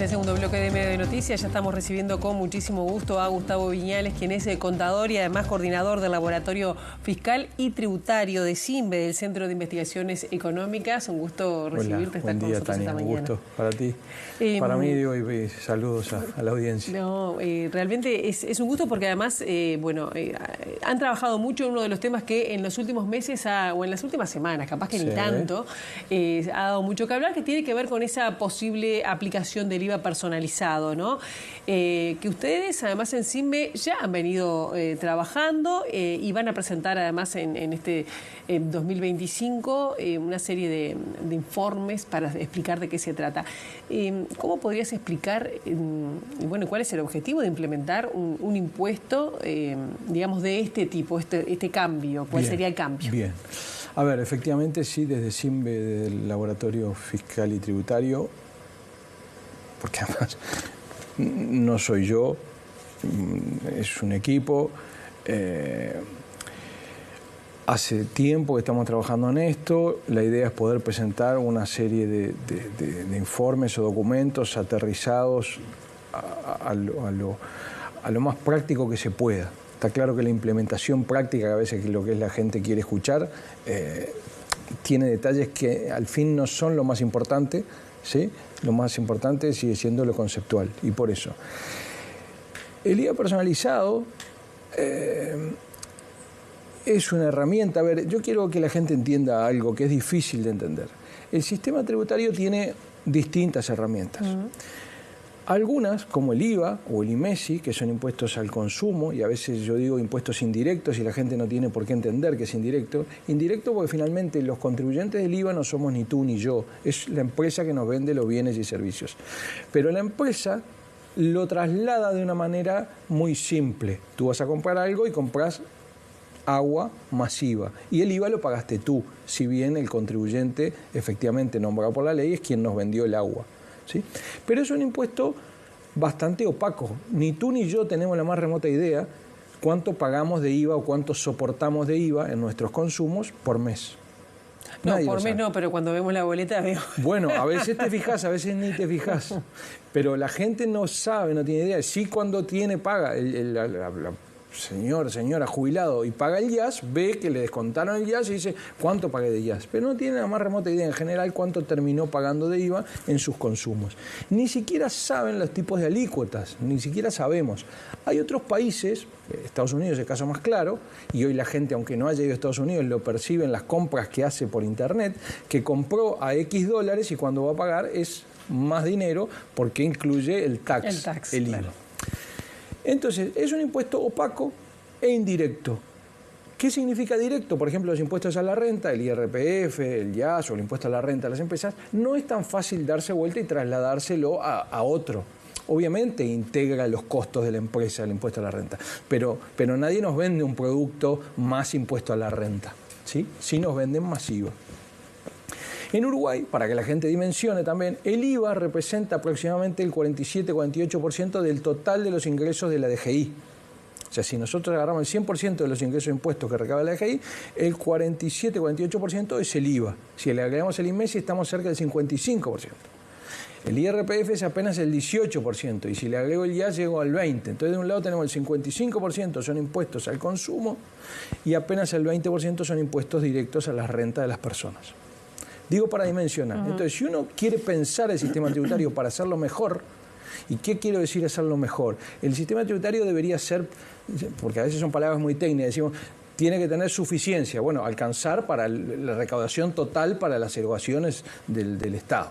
este segundo bloque de Medio de Noticias. Ya estamos recibiendo con muchísimo gusto a Gustavo Viñales, quien es contador y además coordinador del Laboratorio Fiscal y Tributario de CIMBE, del Centro de Investigaciones Económicas. Un gusto recibirte. Hola, buen día, Tania. Un gusto para ti. Para mí, digo, y saludos a la audiencia. No, realmente es un gusto porque además, han trabajado mucho en uno de los temas que en los últimos meses, o en las últimas semanas, capaz que ni tanto, ha dado mucho que hablar, que tiene que ver con esa posible aplicación del IVA personalizado, ¿no? Que ustedes, además, en CIMBE ya han venido trabajando y van a presentar, además, en este 2025, una serie de informes para explicar de qué se trata. ¿Cómo podrías explicar, cuál es el objetivo de implementar un impuesto, digamos, de este tipo, este cambio? ¿Cuál sería el cambio? Bien. A ver, efectivamente, sí, desde CIMBE, del Laboratorio Fiscal y Tributario, porque además no soy yo, es un equipo. Hace tiempo que estamos trabajando en esto. La idea es poder presentar una serie de informes o documentos aterrizados a lo más práctico que se pueda. Está claro que la implementación práctica, que a veces lo que la gente quiere escuchar, tiene detalles que al fin no son lo más importante, ¿sí? Lo más importante sigue siendo lo conceptual, y por eso. El IVA personalizado es una herramienta. A ver, yo quiero que la gente entienda algo que es difícil de entender. El sistema tributario tiene distintas herramientas. Algunas, como el IVA o el IMESI, que son impuestos al consumo, y a veces yo digo impuestos indirectos y la gente no tiene por qué entender que es indirecto. Indirecto porque finalmente los contribuyentes del IVA no somos ni tú ni yo, es la empresa que nos vende los bienes y servicios. Pero la empresa lo traslada de una manera muy simple. Tú vas a comprar algo y compras agua masiva, y el IVA lo pagaste tú, si bien el contribuyente efectivamente nombrado por la ley es quien nos vendió el agua, ¿sí? Pero es un impuesto bastante opaco. Ni tú ni yo tenemos la más remota idea cuánto pagamos de IVA o cuánto soportamos de IVA en nuestros consumos por mes. No, por mes no, pero cuando vemos la boleta veo. Bueno, a veces te fijas, a veces ni te fijas. Pero la gente no sabe, no tiene idea. Sí, cuando paga señora jubilado y paga el IAS, ve que le descontaron el IAS y dice cuánto pagué de IAS, pero no tiene la más remota idea en general cuánto terminó pagando de IVA en sus consumos. Ni siquiera saben los tipos de alícuotas, ni siquiera sabemos. Hay otros países, Estados Unidos es el caso más claro, y hoy la gente, aunque no haya ido a Estados Unidos, lo percibe en las compras que hace por internet, que compró a X dólares y cuando va a pagar es más dinero porque incluye el tax, el IVA. Claro. Entonces, es un impuesto opaco e indirecto. ¿Qué significa directo? Por ejemplo, los impuestos a la renta, el IRPF, el IAS o el impuesto a la renta de las empresas, no es tan fácil darse vuelta y trasladárselo a otro. Obviamente integra los costos de la empresa el impuesto a la renta, pero nadie nos vende un producto más impuesto a la renta, ¿sí? Sí nos venden más IVA. En Uruguay, para que la gente dimensione también, el IVA representa aproximadamente el 47-48% del total de los ingresos de la DGI. O sea, si nosotros agarramos el 100% de los ingresos de impuestos que recaba la DGI, el 47-48% es el IVA. Si le agregamos el IMESI, estamos cerca del 55%. El IRPF es apenas el 18%, y si le agrego el IAS llego al 20%. Entonces, de un lado tenemos el 55% son impuestos al consumo y apenas el 20% son impuestos directos a las rentas de las personas. Digo para dimensionar. Entonces, si uno quiere pensar el sistema tributario para hacerlo mejor, ¿y qué quiero decir hacerlo mejor? El sistema tributario debería ser, porque a veces son palabras muy técnicas, decimos, tiene que tener suficiencia, bueno, alcanzar para la recaudación total para las erogaciones del Estado.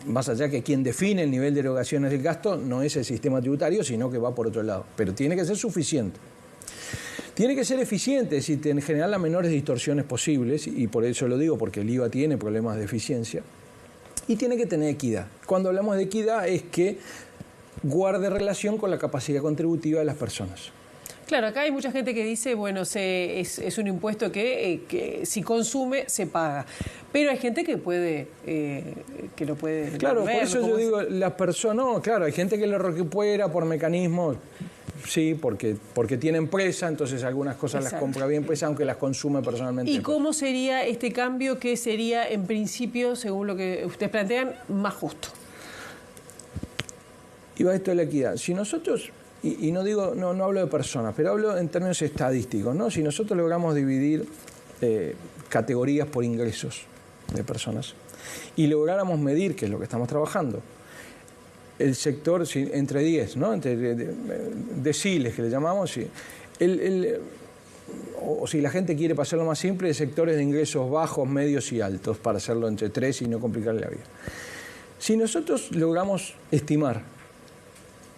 Más allá que quien define el nivel de erogaciones del gasto no es el sistema tributario, sino que va por otro lado. Pero tiene que ser suficiente. Tiene que ser eficiente, es decir, generar las menores distorsiones posibles, y por eso lo digo, porque el IVA tiene problemas de eficiencia, y tiene que tener equidad. Cuando hablamos de equidad es que guarde relación con la capacidad contributiva de las personas. Claro, acá hay mucha gente que dice, bueno, es un impuesto que si consume, se paga. Pero hay gente que lo puede... Claro, por eso yo digo, las personas... No, claro, hay gente que lo recupera por mecanismos... Sí, porque tiene empresa, entonces algunas cosas las compra bien empresa, aunque las consume personalmente. ¿Y cómo sería este cambio que sería, en principio, según lo que ustedes plantean, más justo? Iba esto de la equidad. Si nosotros, y no digo, no hablo de personas, pero hablo en términos estadísticos, ¿no? Si nosotros logramos dividir categorías por ingresos de personas y lográramos medir, que es lo que estamos trabajando, el sector entre 10, ¿no? Entre deciles que le llamamos, o si la gente quiere pasarlo más simple, de sectores de ingresos bajos, medios y altos, para hacerlo entre 3 y no complicarle la vida. Si nosotros logramos estimar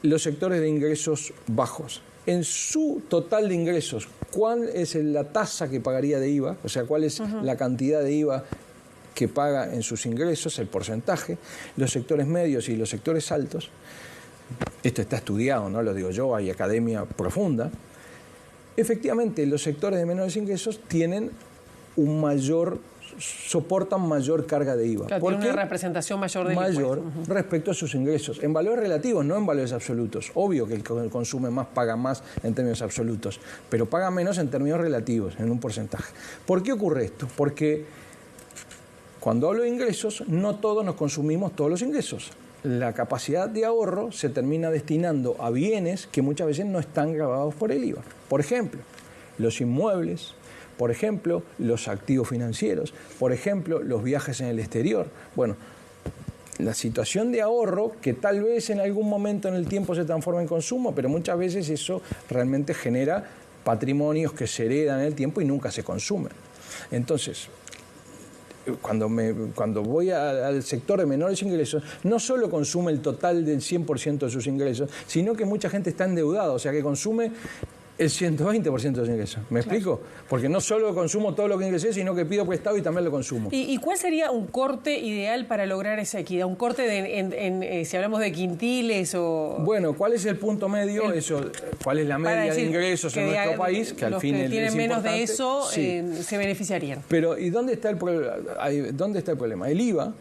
los sectores de ingresos bajos, en su total de ingresos, ¿cuál es la tasa que pagaría de IVA? O sea, ¿cuál es la cantidad de IVA que paga en sus ingresos, el porcentaje, los sectores medios y los sectores altos? Esto está estudiado, no lo digo yo, hay academia profunda. Efectivamente, los sectores de menores ingresos soportan mayor carga de IVA. Claro, tiene una representación mayor del impuesto. Respecto a sus ingresos. En valores relativos, no en valores absolutos. Obvio que el que consume más paga más en términos absolutos, pero paga menos en términos relativos, en un porcentaje. ¿Por qué ocurre esto? Porque cuando hablo de ingresos, no todos nos consumimos todos los ingresos. La capacidad de ahorro se termina destinando a bienes que muchas veces no están gravados por el IVA. Por ejemplo, los inmuebles, por ejemplo, los activos financieros, por ejemplo, los viajes en el exterior. Bueno, la situación de ahorro, que tal vez en algún momento en el tiempo se transforma en consumo, pero muchas veces eso realmente genera patrimonios que se heredan en el tiempo y nunca se consumen. Entonces, cuando voy al sector de menores ingresos, no solo consume el total del 100% de sus ingresos, sino que mucha gente está endeudada, o sea que consume el 120% de los ingresos. ¿Me explico? Porque no solo consumo todo lo que ingresé, sino que pido prestado y también lo consumo. ¿Y cuál sería un corte ideal para lograr esa equidad? ¿Un corte si hablamos de quintiles o...? Bueno, ¿cuál es el punto medio? ¿Cuál es la media de ingresos en nuestro país? Que al fin los que tienen menos de eso se beneficiarían. Pero ¿y dónde está el problema? El IVA,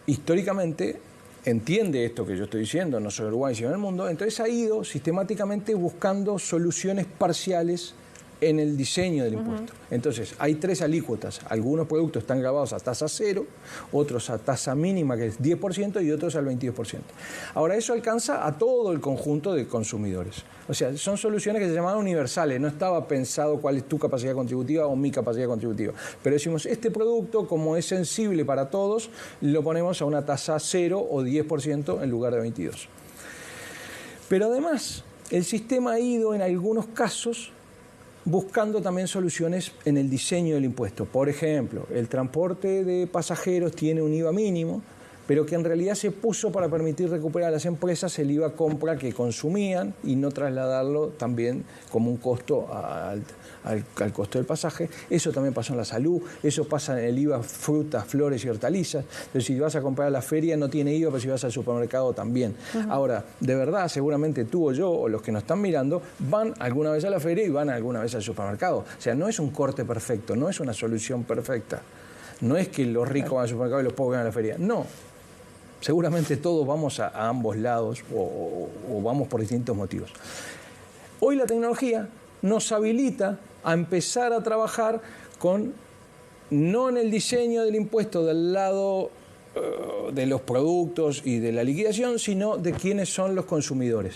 históricamente, entiende esto que yo estoy diciendo, no solo en Uruguay, sino en el mundo, entonces ha ido sistemáticamente buscando soluciones parciales en el diseño del impuesto. Entonces, hay 3 alícuotas. Algunos productos están grabados a tasa 0, otros a tasa mínima, que es 10%, y otros al 22%. Ahora, eso alcanza a todo el conjunto de consumidores. O sea, son soluciones que se llaman universales. No estaba pensado cuál es tu capacidad contributiva o mi capacidad contributiva. Pero decimos, este producto, como es sensible para todos, lo ponemos a una tasa 0 o 10% en lugar de 22%. Pero además, el sistema ha ido en algunos casos buscando también soluciones en el diseño del impuesto. Por ejemplo, el transporte de pasajeros tiene un IVA mínimo, pero que en realidad se puso para permitir recuperar a las empresas el IVA compra que consumían y no trasladarlo también como un costo al costo del pasaje. Eso también pasó en la salud, eso pasa en el IVA frutas, flores y hortalizas. Entonces, si vas a comprar a la feria no tiene IVA, pero si vas al supermercado también. Ahora, de verdad, seguramente tú o yo o los que nos están mirando van alguna vez a la feria y van alguna vez al supermercado. O sea, no es un corte perfecto, no es una solución perfecta. No es que los ricos van al supermercado y los pobres van a la feria. No. Seguramente todos vamos a ambos lados o vamos por distintos motivos. Hoy la tecnología nos habilita a empezar a trabajar no en el diseño del impuesto del lado de los productos y de la liquidación, sino de quiénes son los consumidores,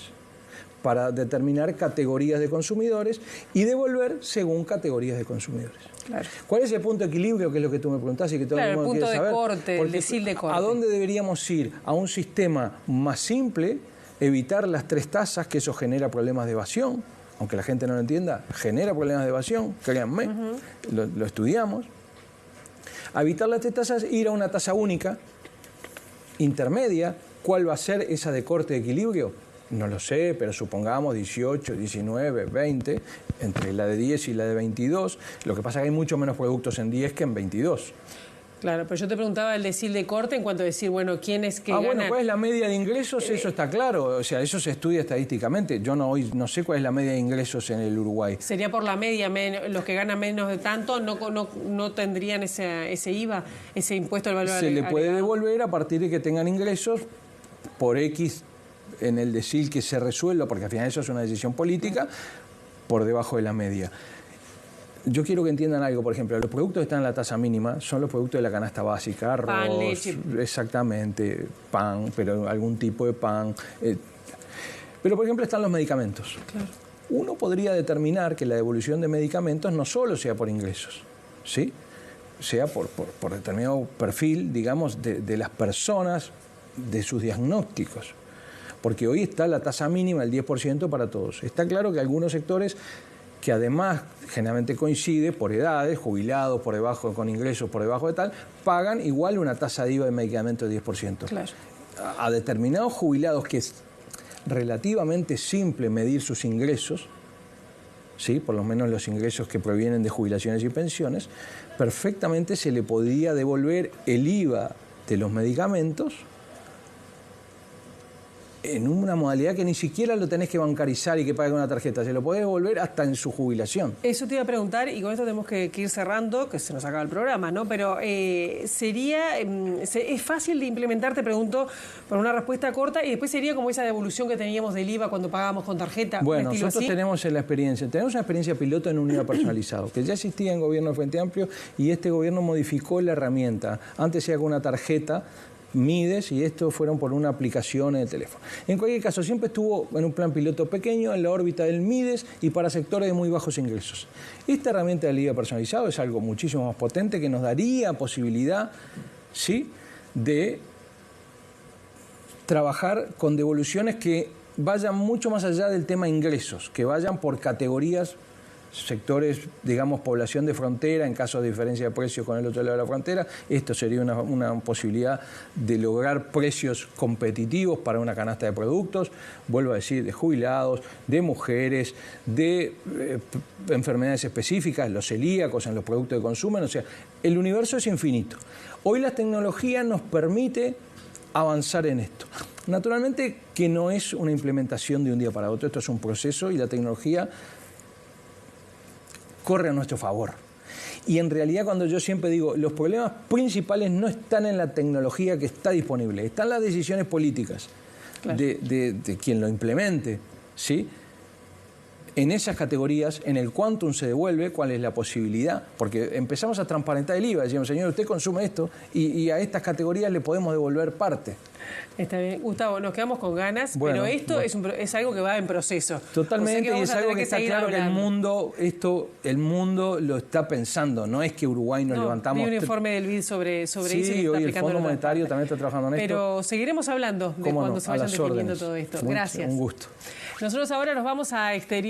para determinar categorías de consumidores y devolver según categorías de consumidores. Claro. ¿Cuál es el punto de equilibrio, que es lo que tú me preguntás y que todo el mundo quiere saber? El punto de corte, el decil de corte. ¿A dónde deberíamos ir? ¿A un sistema más simple, evitar las 3 tasas, que eso genera problemas de evasión? Aunque la gente no lo entienda, genera problemas de evasión, créanme, lo estudiamos. A evitar las 3 tasas, ir a una tasa única, intermedia. ¿Cuál va a ser esa de corte de equilibrio? No lo sé, pero supongamos 18, 19, 20, entre la de 10 y la de 22. Lo que pasa es que hay mucho menos productos en 10 que en 22. Claro, pero yo te preguntaba el decil de corte en cuanto a decir, bueno, ¿quién es que gana? Bueno, ¿cuál es la media de ingresos? Eso está claro, o sea, eso se estudia estadísticamente. Yo no sé cuál es la media de ingresos en el Uruguay. Sería por la media, los que ganan menos de tanto no tendrían ese IVA, ese impuesto al valor agregado. Se le puede devolver a partir de que tengan ingresos por X en el decil que se resuelva, porque al final eso es una decisión política, por debajo de la media. yo quiero que entiendan algo, por ejemplo, los productos que están en la tasa mínima son los productos de la canasta básica, arroz, pan, leche. Exactamente, pan, pero algún tipo de pan. Pero, por ejemplo, están los medicamentos. Claro. Uno podría determinar que la devolución de medicamentos no solo sea por ingresos, ¿sí? Sea por determinado perfil, digamos, de las personas, de sus diagnósticos. Porque hoy está la tasa mínima del 10% para todos. Está claro que algunos sectores, que además generalmente coincide por edades, jubilados por debajo, con ingresos por debajo de tal, pagan igual una tasa de IVA de medicamentos de 10%. Claro. A determinados jubilados, que es relativamente simple medir sus ingresos, ¿sí? Por lo menos los ingresos que provienen de jubilaciones y pensiones, perfectamente se le podría devolver el IVA de los medicamentos en una modalidad que ni siquiera lo tenés que bancarizar y que pague con una tarjeta, se lo podés devolver hasta en su jubilación. Eso te iba a preguntar, y con esto tenemos que ir cerrando, que se nos acaba el programa, ¿no? Pero ¿es fácil de implementar? Te pregunto por una respuesta corta, y después sería como esa devolución que teníamos del IVA cuando pagábamos con tarjeta. Bueno, nosotros así. tenemos una experiencia piloto en un IVA personalizado, que ya existía en gobierno de Frente Amplio, y este gobierno modificó la herramienta. Antes se haga con una tarjeta, Mides, y esto fueron por una aplicación en el teléfono. En cualquier caso, siempre estuvo en un plan piloto pequeño, en la órbita del Mides y para sectores de muy bajos ingresos. Esta herramienta del IVA personalizado es algo muchísimo más potente que nos daría posibilidad, ¿sí?, de trabajar con devoluciones que vayan mucho más allá del tema ingresos, que vayan por categorías, sectores, digamos, población de frontera, en caso de diferencia de precios con el otro lado de la frontera. Esto sería una posibilidad de lograr precios competitivos para una canasta de productos, vuelvo a decir, de jubilados, de mujeres, de enfermedades específicas, los celíacos en los productos de consumo. O sea, el universo es infinito. Hoy la tecnología nos permite avanzar en esto. Naturalmente que no es una implementación de un día para otro, esto es un proceso, y la tecnología corre a nuestro favor. Y en realidad, cuando yo siempre digo, los problemas principales no están en la tecnología que está disponible, están las decisiones políticas, claro, de quien lo implemente, ¿sí?, en esas categorías, en el quantum se devuelve, cuál es la posibilidad, porque empezamos a transparentar el IVA, decimos, señor, usted consume esto, y a estas categorías le podemos devolver parte. Está bien. Gustavo, nos quedamos con ganas, bueno, pero esto es algo que va en proceso. Totalmente, y es algo que está claro hablando. Que el mundo lo está pensando, no es que Uruguay nos levantamos. Hay un informe del BID sobre eso. Sí, hoy el Fondo Monetario también está trabajando en esto. Pero seguiremos hablando de cuando se vayan definiendo todo esto. Gracias. Un gusto. Nosotros ahora nos vamos a exterior.